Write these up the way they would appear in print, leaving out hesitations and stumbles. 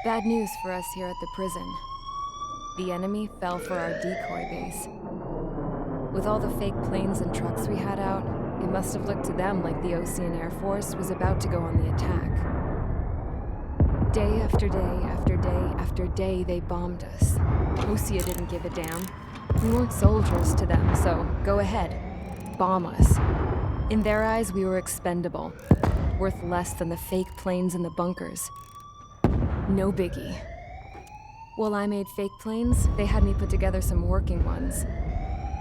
Bad news for us here at the prison. The enemy fell for our decoy base. With all the fake planes and trucks we had out, it must have looked to them like the Ocean Air Force was about to go on the attack. Day after day after day after day, they bombed us. Osea didn't give a damn. We weren't soldiers to them, so go ahead. Bomb us. In their eyes, we were expendable. Worth less than the fake planes in the bunkers. No biggie. While I made fake planes, they had me put together some working ones.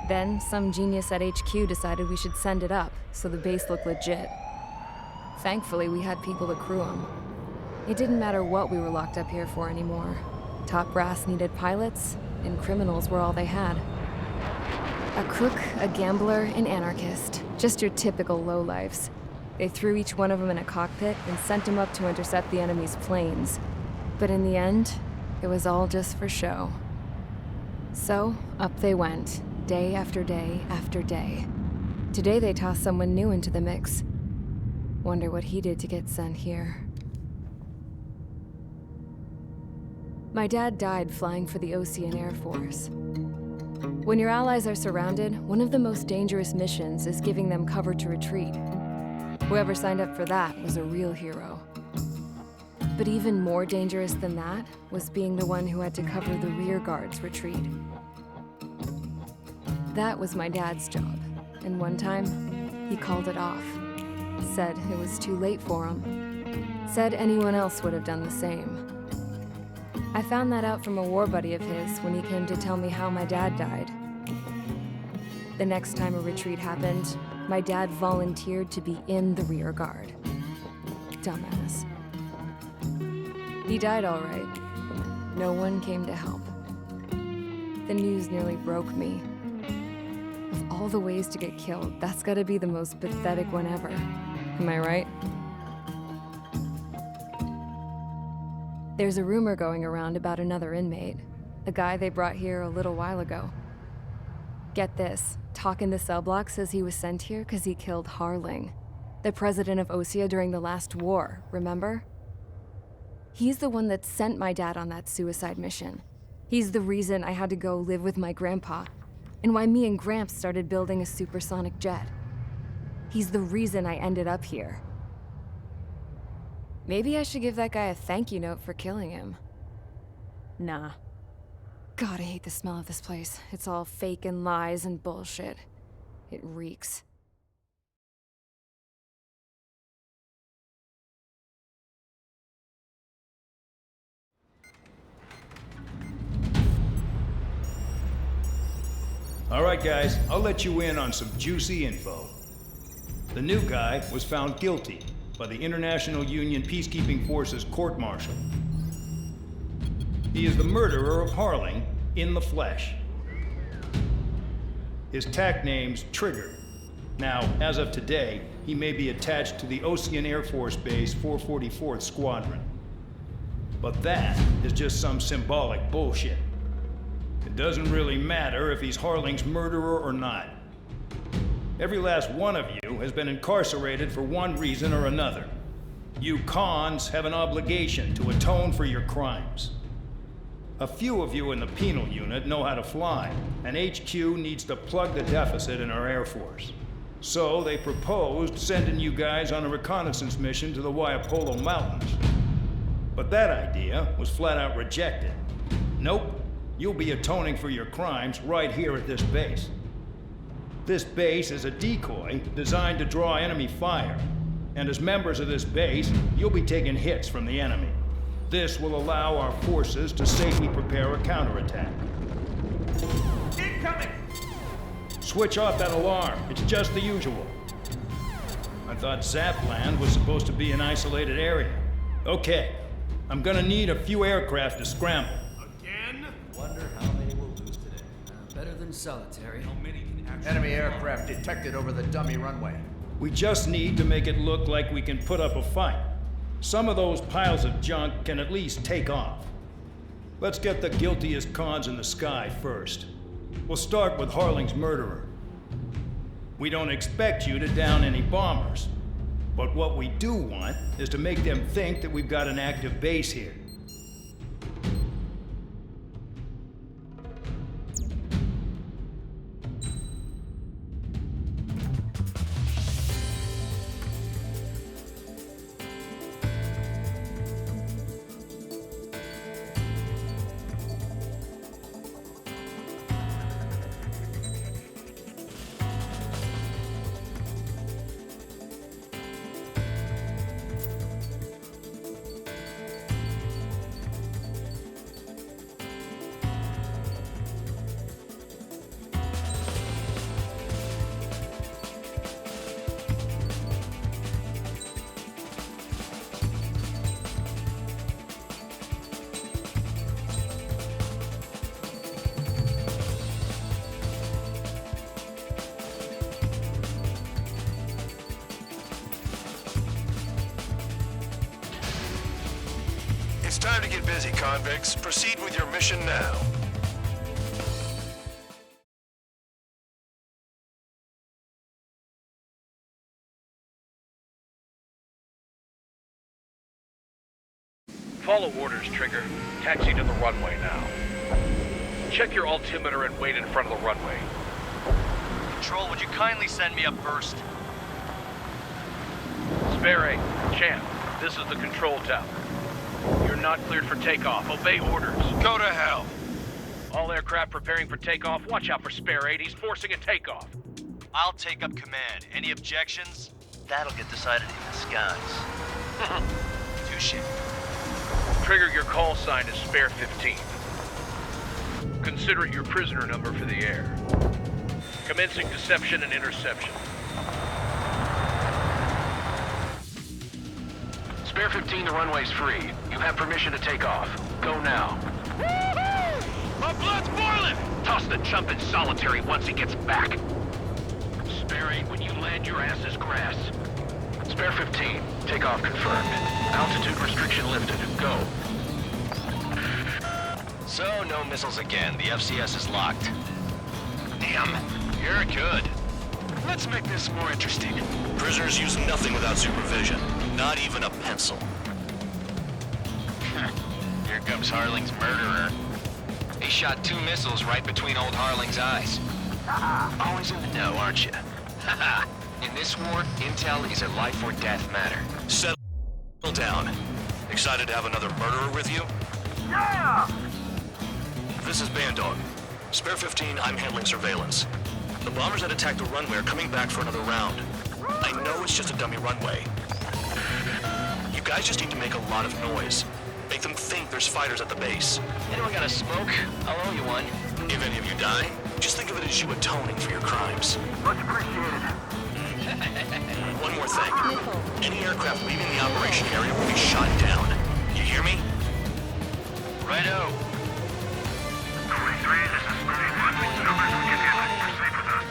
Then, some genius at HQ decided we should send it up, so the base looked legit. Thankfully, we had people to crew them. It didn't matter what we were locked up here for anymore. Top brass needed pilots, and criminals were all they had. A crook, a gambler, an anarchist. Just your typical lowlifes. They threw each one of them in a cockpit and sent them up to intercept the enemy's planes. But in the end, it was all just for show. So, up they went, day after day after day. Today they tossed someone new into the mix. Wonder what he did to get sent here. My dad died flying for the Ocean Air Force. When your allies are surrounded, one of the most dangerous missions is giving them cover to retreat. Whoever signed up for that was a real hero. But even more dangerous than that was being the one who had to cover the rear guard's retreat. That was my dad's job, and one time, he called it off. Said it was too late for him. Said anyone else would have done the same. I found that out from a war buddy of his when he came to tell me how my dad died. The next time a retreat happened, my dad volunteered to be in the rear guard. Dumbass. He died all right. No one came to help. The news nearly broke me. Of all the ways to get killed, that's gotta be the most pathetic one ever. Am I right? There's a rumor going around about another inmate. A guy they brought here a little while ago. Get this, talk in the cell block says he was sent here because he killed Harling, the president of Osea during the last war, remember? He's the one that sent my dad on that suicide mission. He's the reason I had to go live with my grandpa, and why me and Gramps started building a supersonic jet. He's the reason I ended up here. Maybe I should give that guy a thank you note for killing him. Nah. God, I hate the smell of this place. It's all fake and lies and bullshit. It reeks. All right, guys, I'll let you in on some juicy info. The new guy was found guilty by the International Union Peacekeeping Forces court-martial. He is the murderer of Harling in the flesh. His tack name's Trigger. Now, as of today, he may be attached to the Ocean Air Force Base 444th Squadron. But that is just some symbolic bullshit. It doesn't really matter if he's Harling's murderer or not. Every last one of you has been incarcerated for one reason or another. You cons have an obligation to atone for your crimes. A few of you in the penal unit know how to fly, and HQ needs to plug the deficit in our Air Force. So they proposed sending you guys on a reconnaissance mission to the Waiapolo Mountains. But that idea was flat out rejected. Nope, you'll be atoning for your crimes right here at this base. This base is a decoy designed to draw enemy fire, and as members of this base, you'll be taking hits from the enemy. This will allow our forces to safely prepare a counterattack. Incoming! Switch off that alarm. It's just the usual. I thought Zapland was supposed to be an isolated area. Okay, I'm gonna need a few aircraft to scramble. Again? Wonder how many we'll lose today. Better than solitary. How many can actually... Enemy aircraft detected over the dummy runway. We just need to make it look like we can put up a fight. Some of those piles of junk can at least take off. Let's get the guiltiest cons in the sky first. We'll start with Harling's murderer. We don't expect you to down any bombers, but what we do want is to make them think that we've got an active base here. Time to get busy, convicts. Proceed with your mission now. Follow orders, Trigger. Taxi to the runway now. Check your altimeter and wait in front of the runway. Control, would you kindly send me up first? Spare 8, Champ, this is the control tower. You're not cleared for takeoff. Obey orders. Go to hell. All aircraft preparing for takeoff. Watch out for Spare 8. He's forcing a takeoff. I'll take up command. Any objections? That'll get decided in the skies. Touche. Trigger, your call sign is Spare 15. Consider it your prisoner number for the air. Commencing deception and interception. Spare 15, the runway's free. You have permission to take off. Go now. My blood's boiling! Toss the chump in solitary once he gets back. Spare 8, when you land, your ass is grass. Spare 15, takeoff confirmed. Altitude restriction lifted. Go. So, no missiles again. The FCS is locked. Damn, you're good. Let's make this more interesting. Prisoners use nothing without supervision. Not even a pencil. Here comes Harling's murderer. He shot 2 missiles right between old Harling's eyes. Always in the know, aren't you? In this war, intel is a life or death matter. Settle down. Excited to have another murderer with you? Yeah! This is Bandog. Spare 15, I'm handling surveillance. The bombers that attacked the runway are coming back for another round. I know it's just a dummy runway. You guys just need to make a lot of noise. Make them think there's fighters at the base. Anyone got a smoke? I'll owe you one. If any of you die, just think of it as you atoning for your crimes. Much appreciated. One more thing. Any aircraft leaving the operation area will be shot down. You hear me? Righto. 23, this is Spare 1. Numbers will give you a proceed with us.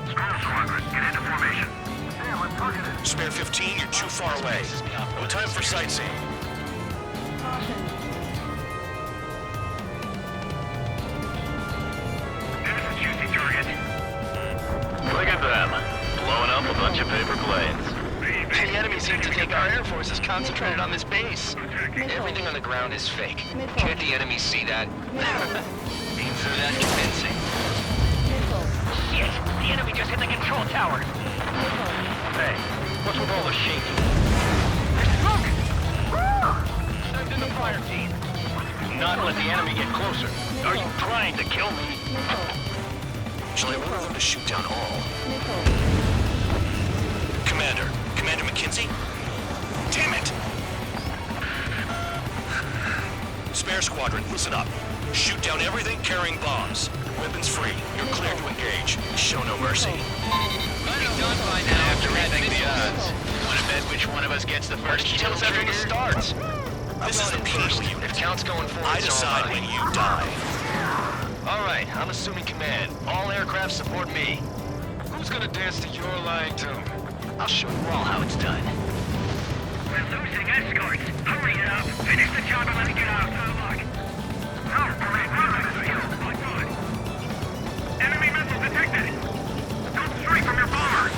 Scroll Squadron, get into formation. Yeah, let's target it. Spare 15, you're too far away. No time for sightseeing. There's a juicy target. Look at them. Blowing up a bunch of paper planes. The enemy seems to think our air force is concentrated on this base. Everything on the ground is fake. Can't the enemy see that? Means they're that convincing. Shit! The enemy just hit the control tower. Hey, what's with all the shaking? There's smoke! Send in the fire team. Do not let the enemy get closer. Are you trying to kill me? Shall I order them to shoot down all? Commander McKenzie? Damn it! Spare Squadron, listen up. Shoot down everything carrying bombs. Weapons free. You're cleared to engage. Show no mercy. Might be done by now after rethink the odds. Wanna bet which one of us gets the first kill after the starts? This is the Penal If unit. count's going forward, I decide when you die. Alright, I'm assuming command. All aircraft support me. Who's gonna dance to your lying tune? I'll show you all how it's done. We're losing escorts. Hurry it up. Finish the job and let me get out. Look. No, parade movement is here. Good. Enemy missile detected. Go straight from your bombers.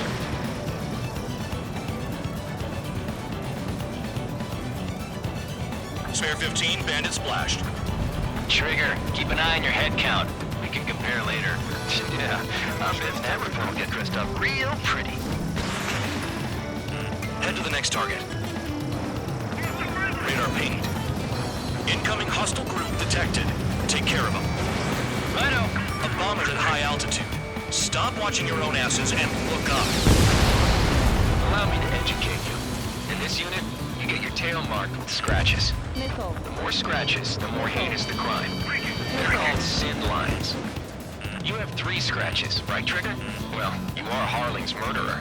Spare 15, bandit splashed. Trigger, keep an eye on your head count. We can compare later. Yeah, I'm Biff Everyone will get dressed up real pretty. Head to the next target. Radar pinged. Incoming hostile group detected. Take care of them. Righto. A bomber at high altitude. Stop watching your own asses and look up. Allow me to educate you. In this unit, you get your tail marked with scratches. The more scratches, the more heinous the crime. They're called sin lines. You have 3 scratches, right, Trigger? Well, you are Harling's murderer.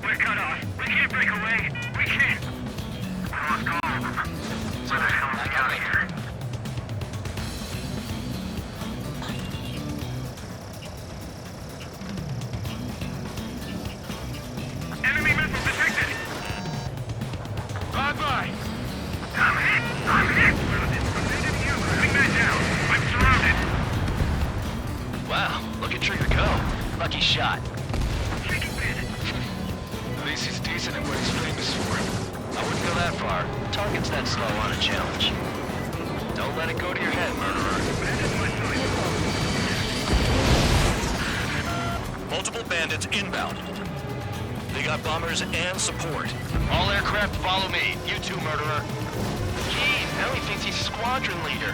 We're cut off. We can't break away. We can't. We lost all of them. Where the hell is he out of here? Enemy missile detected! Bye-bye! I'm hit! I'm hit! lucky shot. At least he's decent at what he's famous for. I wouldn't go that far. Target's that slow on a challenge. Don't let it go to your head, murderer. Multiple bandits inbound. They got bombers and support. All aircraft follow me. You too, murderer. Jeez, now he thinks he's squadron leader.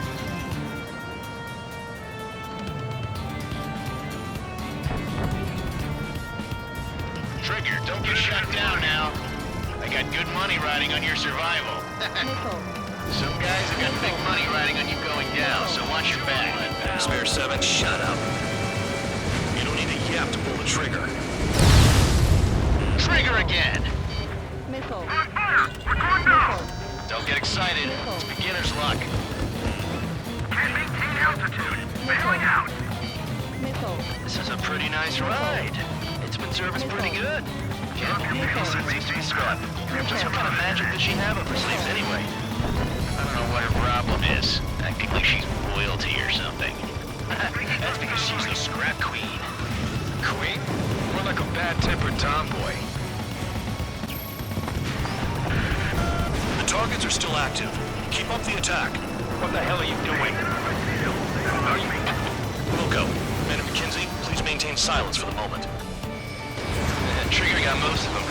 Trigger, don't get shut down now. I got good money riding on your survival. Some guys have got big money riding on you going down, so watch your back. Spare 7, shut up. You don't need a yap to pull the trigger. Trigger again! Missile. On fire! We're going down! Don't get excited. It's beginner's luck. Can't maintain altitude. Bailing out! Missile. This is a pretty nice ride. It's been serviced pretty good. Can't believe this seems to be scrap. Just what kind of magic does she have up her sleeves anyway? I don't know what her problem is. Acting like she's royalty or something. That's because she's the scrap queen. Queen? More like a bad-tempered tomboy. The targets are still active. Keep up the attack. What the hell are you doing? Wilco, Man and McKenzie, please maintain silence for the moment. Trigger got most of them.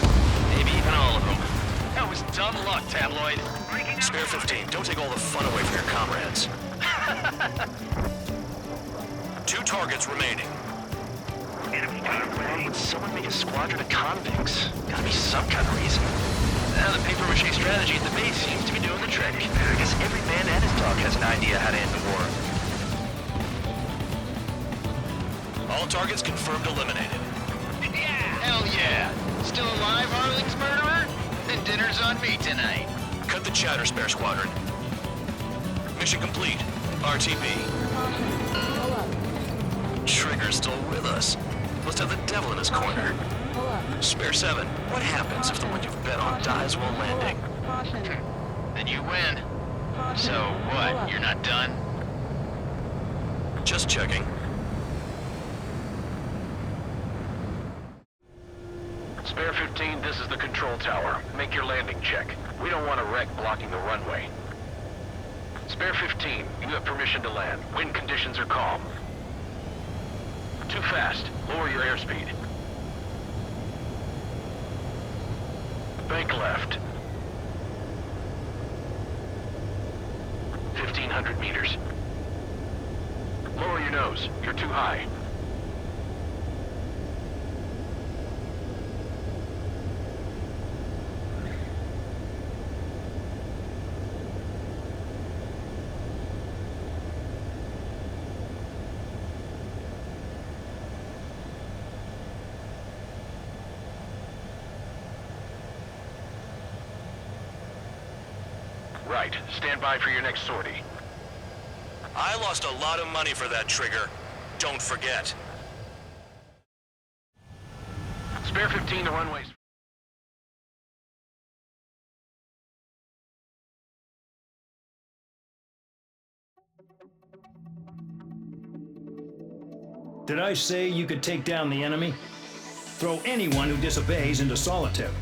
Maybe even all of them. That was dumb luck, Tabloid. Spare 15, don't take all the fun away from your comrades. 2 targets remaining. Why would someone make a squadron of convicts? Gotta be some kind of reason. Now the paper-mache strategy at the base seems to be doing the trick. I guess every man and his dog has an idea how to end the war. All targets confirmed eliminated. Hell yeah! Still alive, Harling's murderer? Then dinner's on me tonight. Cut the chatter, Spare Squadron. Mission complete. RTB. Pull up. Trigger's still with us. Must have the devil in his corner. Pull up. Spare 7, what happens if the one you've bet on dies while landing? Caution. Then you win. Caution. So what, you're not done? Just checking. Spare 15, this is the control tower. Make your landing check. We don't want a wreck blocking the runway. Spare 15, you have permission to land. Wind conditions are calm. Too fast. Lower your airspeed. Bank left. 1,500 meters. Lower your nose. You're too high. Right. Stand by for your next sortie. I lost a lot of money for that trigger. Don't forget. Spare 15, the runway's... Did I say you could take down the enemy? Throw anyone who disobeys into solitary.